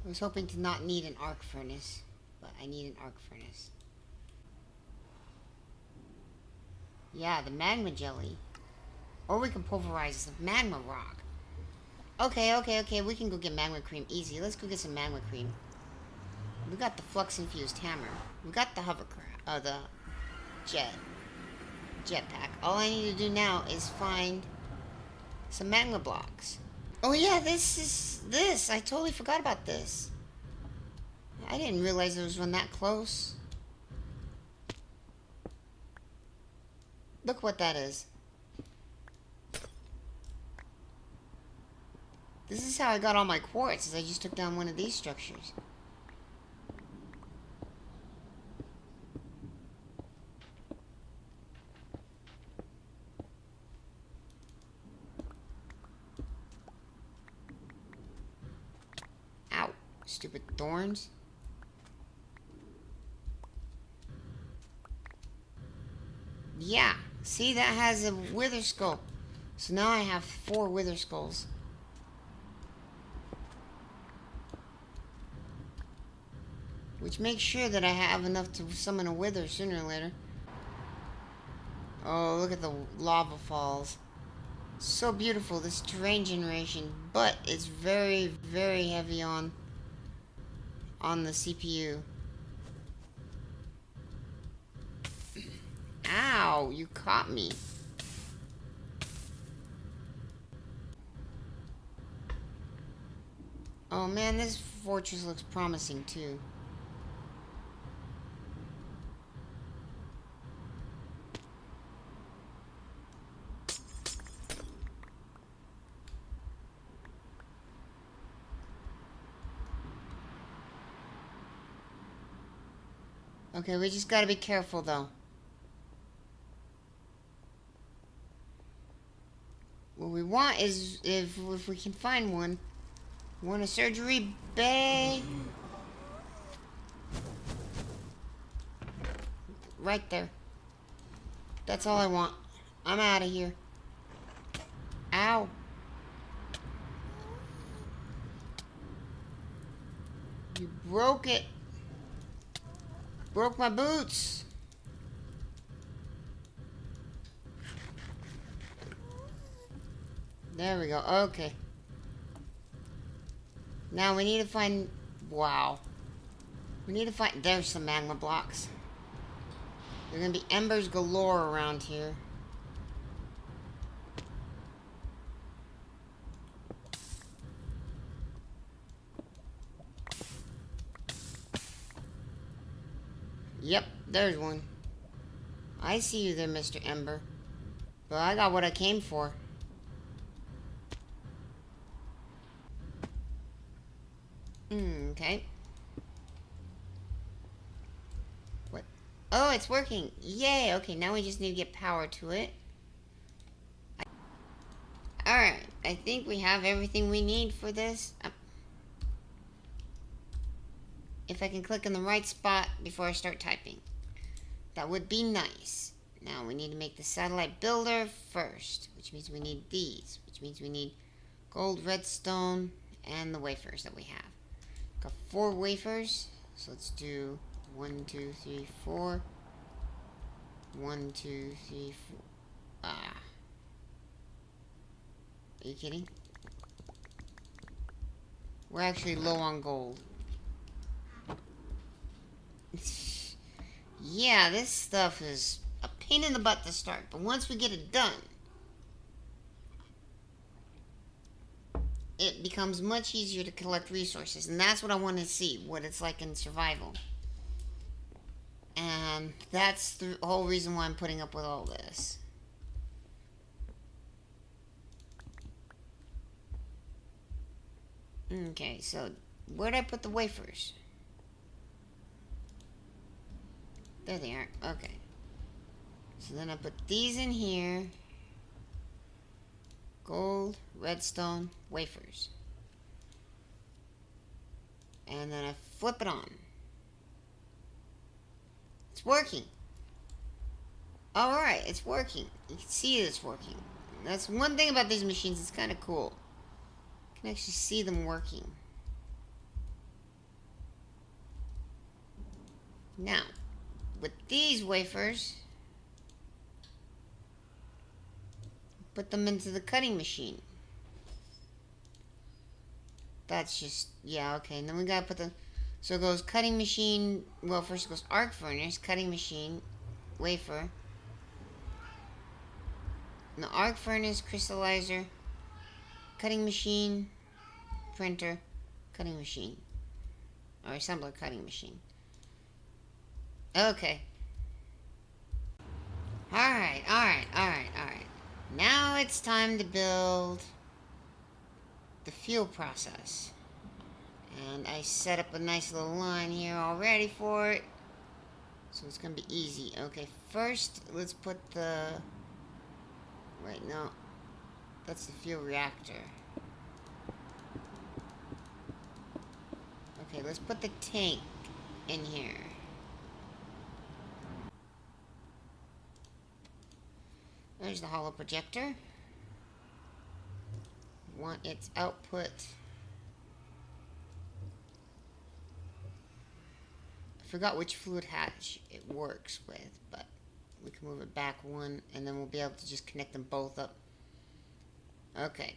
I was hoping to not need an arc furnace, but I need an arc furnace. Yeah, the magma jelly. Or we can pulverize the magma rock. Okay, we can go get magma cream. Easy, let's go get some magma cream. We got the flux-infused hammer. We got the hovercraft, the jetpack. All I need to do now is find some magma blocks. Oh yeah, this. I totally forgot about this. I didn't realize it was one that close. Look what that is. This is how I got all my quartz, is I just took down one of these structures. Ow, stupid thorns. Yeah, see, that has a wither skull. So now I have 4 wither skulls. Which makes sure that I have enough to summon a wither sooner or later. Oh, look at the lava falls. So beautiful, this terrain generation. But it's very, very heavy on the CPU. Ow, you caught me. Oh man, this fortress looks promising too. Okay, we just gotta be careful though. What we want is, if we can find one, we want a surgery bay. Right there. That's all I want. I'm out of here. Ow. You broke it. Broke my boots. There we go. Okay. Now we need to find... Wow. We need to find... There's some magma blocks. There are going to be embers galore around here. Yep, there's one. I see you there, Mr. Ember. But I got what I came for. Okay. What? Oh, it's working. Yay. Okay, now we just need to get power to it. Alright, I think we have everything we need for this. If I can click in the right spot before I start typing. That would be nice. Now we need to make the satellite builder first, which means we need these, which means we need gold, redstone, and the wafers that we have. Got 4 wafers, so let's do 1, 2, 3, 4. 1, 2, 3, 4. Ah. Are you kidding? We're actually low on gold. Yeah, this stuff is a pain in the butt to start, but once we get it done, it becomes much easier to collect resources, and that's what I want to see, what it's like in survival. And that's the whole reason why I'm putting up with all this. Okay, so where'd I put the wafers? There they are. Okay. So then I put these in here. Gold, redstone, wafers. And then I flip it on. It's working. Alright, it's working. You can see it's working. That's one thing about these machines, it's kind of cool. You can actually see them working. Now, with these wafers, put them into the cutting machine. That's just, yeah, okay. And then we gotta put the, so it goes cutting machine, well, first it goes arc furnace, cutting machine, wafer. And the arc furnace, crystallizer, cutting machine, printer, cutting machine. Or assembler cutting machine. Okay. Alright. Now it's time to build the fuel process. And I set up a nice little line here already for it. So it's going to be easy. Okay, first let's put the... Wait, no. That's the fuel reactor. Okay, let's put the tank in here. There's the hollow projector. Want its output. I forgot which fluid hatch it works with, but we can move it back one, and then we'll be able to just connect them both up. Okay.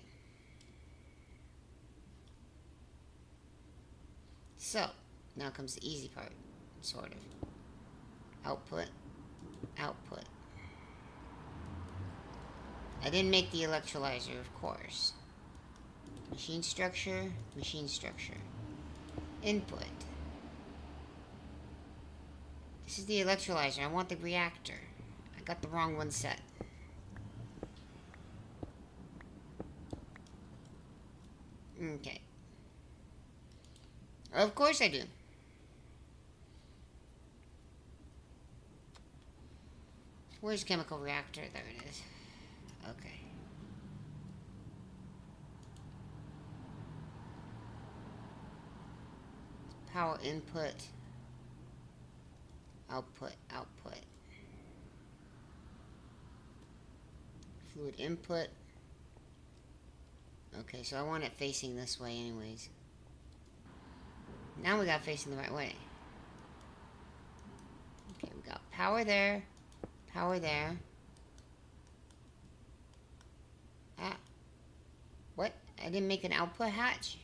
So, now comes the easy part, sort of. Output, output. I didn't make the electrolyzer, of course. Machine structure, machine structure. Input. This is the electrolyzer. I want the reactor. I got the wrong one set. Okay. Of course I do. Where's chemical reactor? There it is. Okay. Power input. Output, output. Fluid input. Okay, so I want it facing this way anyways. Now we got facing the right way. Okay, we got power there. Power there. Ah. What? I didn't make an output hatch?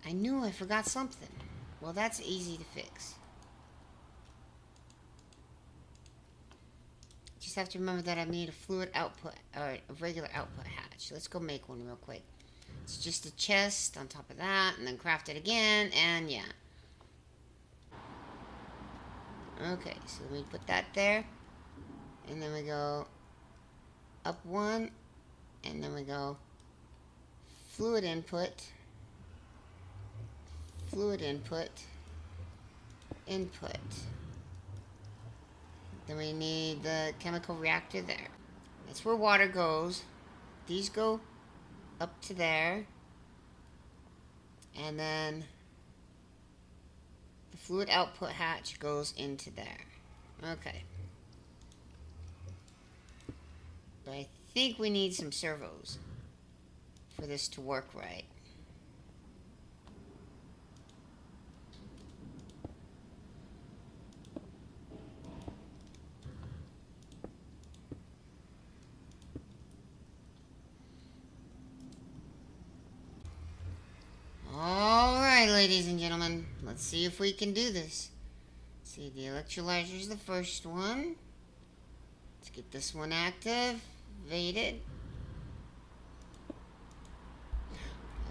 I knew I forgot something. Well, that's easy to fix. Just have to remember that I need a fluid output, or a regular output hatch. Let's go make one real quick. It's just a chest on top of that, and then craft it again, and yeah. Okay, so we put that there, and then we go up one, and then we go fluid input, input. Then we need the chemical reactor there. That's where water goes. These go up to there. And then the fluid output hatch goes into there. Okay. But I think we need some servos for this to work right. Alright, ladies and gentlemen, let's see if we can do this. See, the electrolyzer is the first one. Let's get this one activated.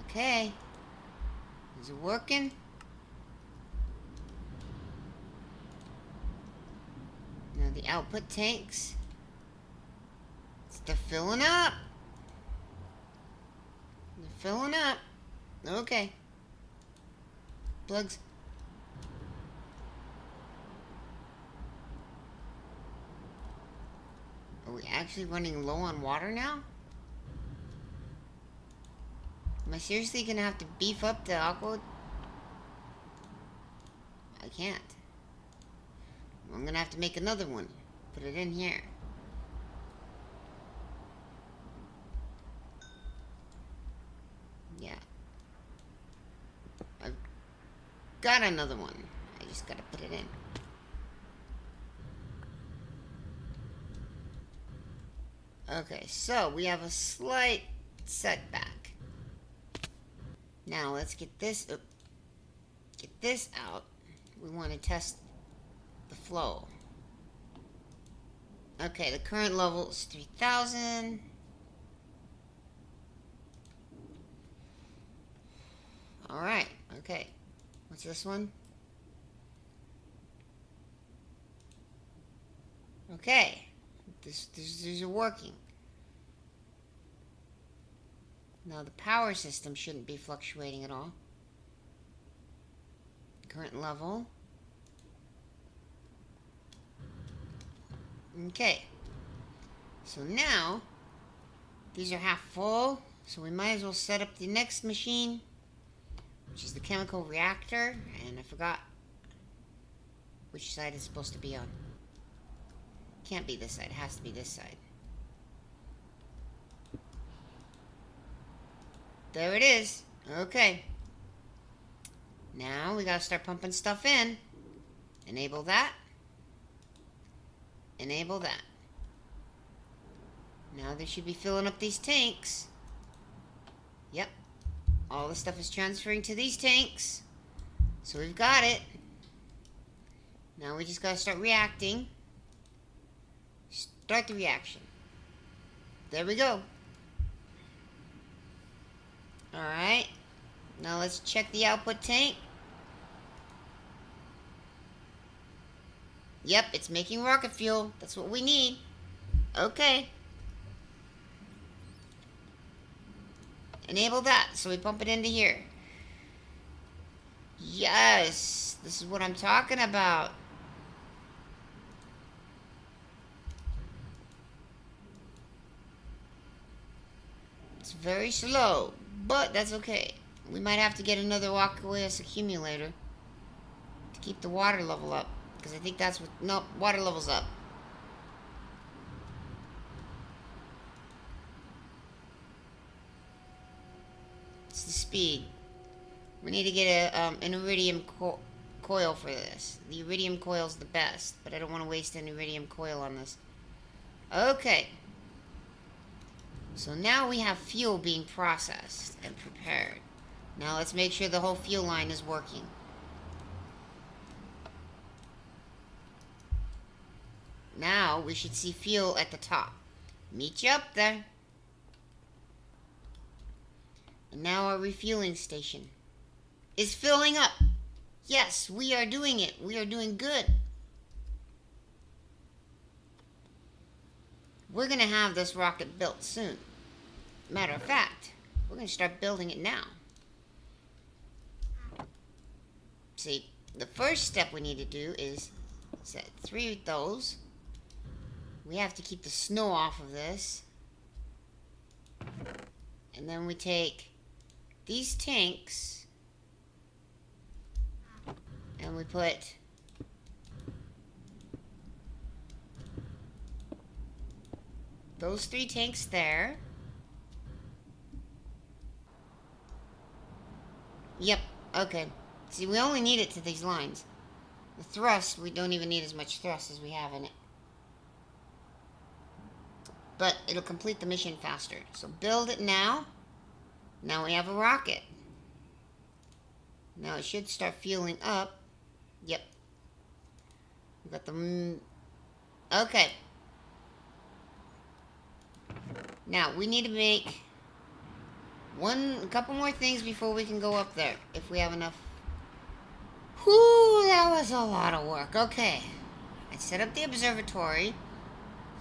Okay. Is it working? Now the output tanks. They're filling up. They're filling up. Okay. Plugs. Are we actually running low on water now? Am I seriously gonna have to beef up the aqua? I can't. I'm gonna have to make another one. Put it in here. Yeah. I've got another one. I just gotta put it in. Okay, so we have a slight setback. Now let's get this out. We want to test the flow. Okay, the current level is 3,000. Alright, okay. What's this one? Okay. These are working. Now the power system shouldn't be fluctuating at all. Current level. Okay. So now, these are half full, so we might as well set up the next machine, which is the chemical reactor, and I forgot which side it's supposed to be on. Can't be this side, it has to be this side. There it is. Okay. Now we gotta start pumping stuff in. Enable that. Enable that. Now they should be filling up these tanks. Yep. All the stuff is transferring to these tanks. So we've got it. Now we just gotta start reacting. Start the reaction. There we go. Alright. Now let's check the output tank. Yep, it's making rocket fuel. That's what we need. Okay. Enable that, so we pump it into here. Yes, this is what I'm talking about. It's very slow, but that's okay. We might have to get another aqueous accumulator to keep the water level up, because I think that's what... Nope, water level's up. It's the speed. We need to get an iridium coil for this. The iridium coil's the best, but I don't want to waste an iridium coil on this. Okay. So now we have fuel being processed and prepared. Now let's make sure the whole fuel line is working. Now we should see fuel at the top. Meet you up there. And now our refueling station is filling up. Yes, we are doing it. We are doing good. We're going to have this rocket built soon. Matter of fact, we're going to start building it now. See, the first step we need to do is set 3 of those. We have to keep the snow off of this. And then we take these tanks and we put those 3 tanks there. Yep, okay. See, we only need it to these lines. The thrust, we don't even need as much thrust as we have in it. But it'll complete the mission faster. So build it now. Now we have a rocket. Now it should start fueling up. Yep. We got the... Okay. Now, we need to make a couple more things before we can go up there, if we have enough. Whew, that was a lot of work. Okay. I set up the observatory,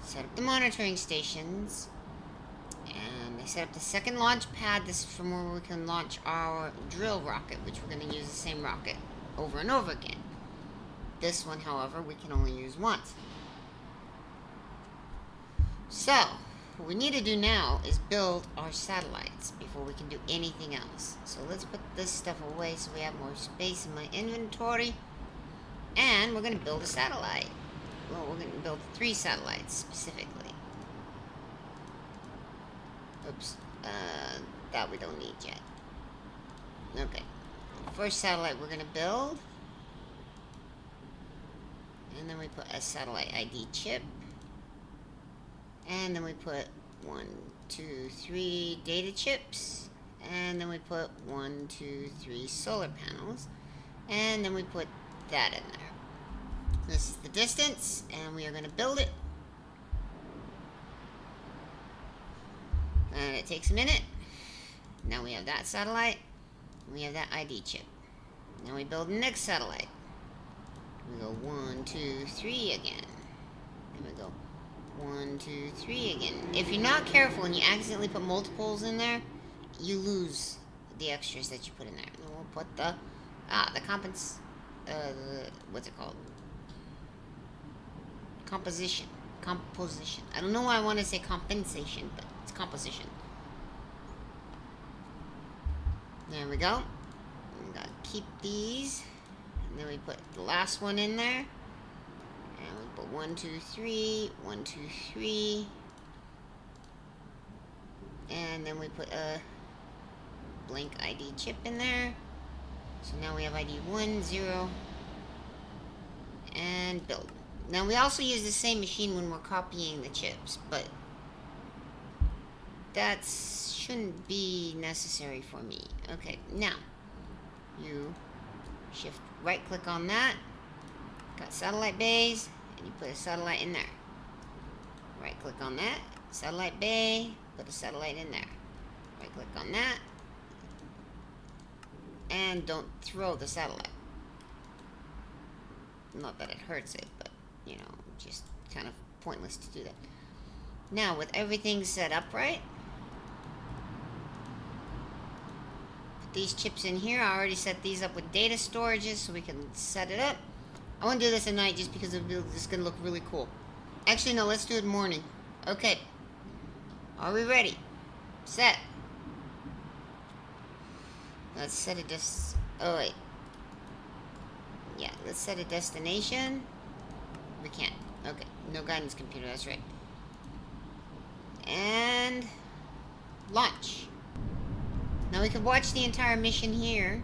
set up the monitoring stations, and I set up the second launch pad. This is from where we can launch our drill rocket, which we're going to use the same rocket over and over again. This one, however, we can only use once. So, what we need to do now is build our satellites before we can do anything else. So let's put this stuff away so we have more space in my inventory. And we're going to build a satellite. Well, we're going to build 3 satellites specifically. Oops. That we don't need yet. Okay. The first satellite we're going to build And then we put a satellite ID chip. And then we put 1, 2, 3 data chips. And then we put 1, 2, 3 solar panels. And then we put that in there. This is the distance, and we are going to build it. And it takes a minute. Now we have that satellite. We have that ID chip. Now we build the next satellite. We go 1, 2, 3 again. And we go 1, 2, 3 again. If you're not careful and you accidentally put multiples in there, you lose the extras that you put in there. And we'll put the what's it called? Composition. I don't know why I want to say compensation, but it's composition. There we go. We gotta keep these. And then we put the last one in there. And we put 1, 2, 3, 1, 2, 3. And then we put a blank ID chip in there. So now we have ID 1, 0, and build. Now we also use the same machine when we're copying the chips, but that shouldn't be necessary for me. Okay, now you shift right click on that, got satellite bays, and you put a satellite in there. Right click on that, satellite bay, put a satellite in there. Right click on that, and don't throw the satellite. Not that it hurts it, but you know, just kind of pointless to do that. Now with everything set up right, put these chips in here. I already set these up with data storages so we can set it up. I want to do this at night just because it's going to look really cool. Actually, no, let's do it morning. Okay. Are we ready? Set. Let's set a oh wait. Yeah, let's set a destination. We can't. Okay, no guidance computer, that's right. And launch. Now we can watch the entire mission here.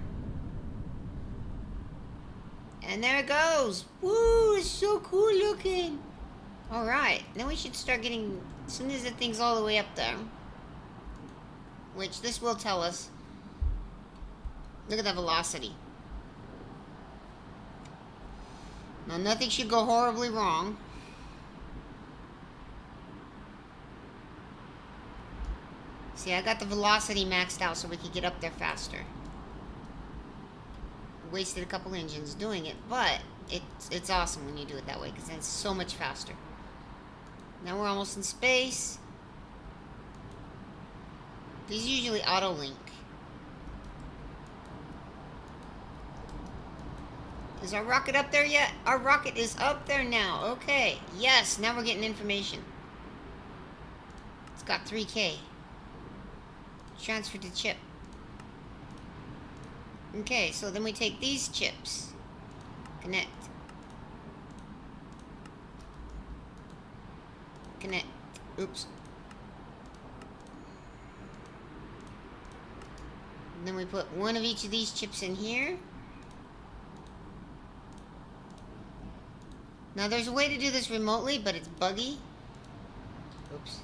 And there it goes. Woo, it's so cool looking. Alright, now we should start getting, as soon as the thing's all the way up there, which this will tell us. Look at the velocity. Now nothing should go horribly wrong. See, I got the velocity maxed out so we could get up there faster. Wasted a couple engines doing it, but it's awesome when you do it that way, because then it's so much faster. Now we're almost in space. These usually auto-link. Is our rocket up there yet? Our rocket is up there now. Okay. Yes, now we're getting information. It's got 3K. Transfer to chip. Okay, so then we take these chips. Connect. Connect. Oops. And then we put one of each of these chips in here. Now there's a way to do this remotely, but it's buggy. Oops.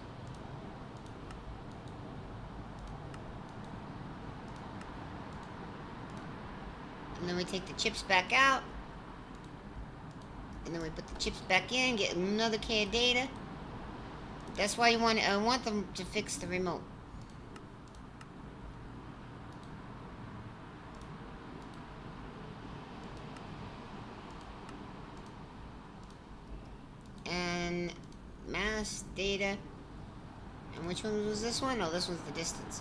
And then we take the chips back out. And then we put the chips back in, get another K of data. That's why I want them to fix the remote. And mass data. And which one was this one? Oh, this one's the distance.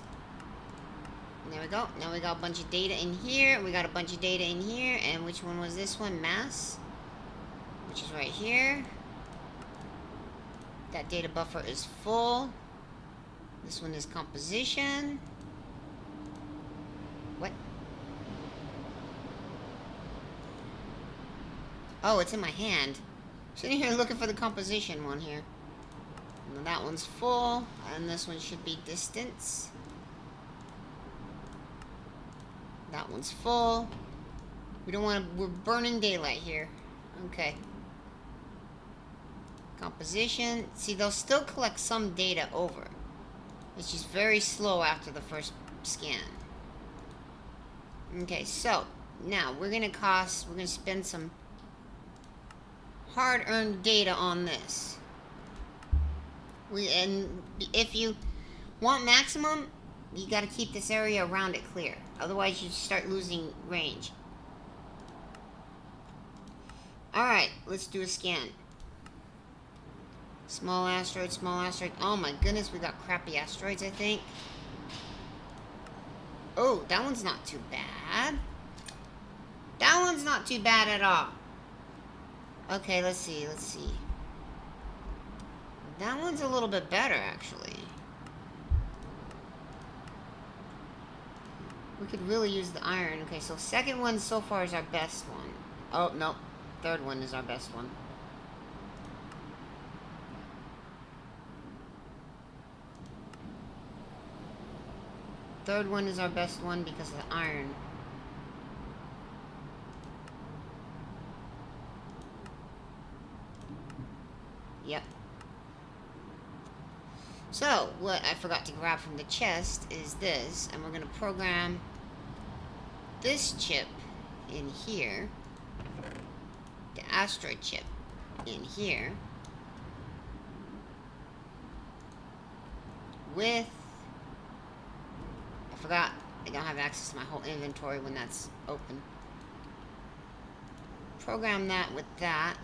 And there we go. Now we got a bunch of data in here. We got a bunch of data in here. And which one was this one? Mass. Which is right here. That data buffer is full. This one is composition. What? Oh, it's in my hand. Sitting here looking for the composition one here. And that one's full. And this one should be distance. That one's full. We don't want to, we're burning daylight here. Okay. Composition. See, they'll still collect some data over, which is very slow after the first scan. Okay, so now we're gonna spend some hard-earned data on this. And if you want maximum, you got to keep this area around it clear. Otherwise, you start losing range. Alright, let's do a scan. Small asteroid, small asteroid. Oh my goodness, we got crappy asteroids, I think. Oh, that one's not too bad. That one's not too bad at all. Okay, let's see. That one's a little bit better, actually. We could really use the iron. Okay, so second one so far is our best one. Oh, no. Third one is our best one. Third one is our best one because of the iron. Yep. So, what I forgot to grab from the chest is this, and we're going to program this chip in here, the asteroid chip in here, with, I forgot, I don't have access to my whole inventory when that's open. Program that with that.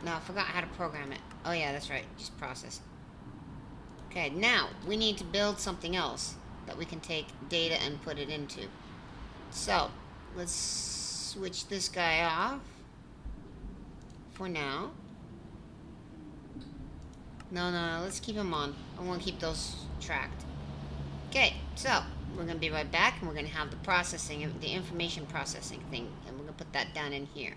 No, I forgot how to program it. Oh yeah, that's right. Just process. Okay, now we need to build something else that we can take data and put it into. So, let's switch this guy off for now. No, let's keep him on. I want to keep those tracked. Okay, so we're going to be right back, and we're going to have the processing, the information processing thing, and we're going to put that down in here.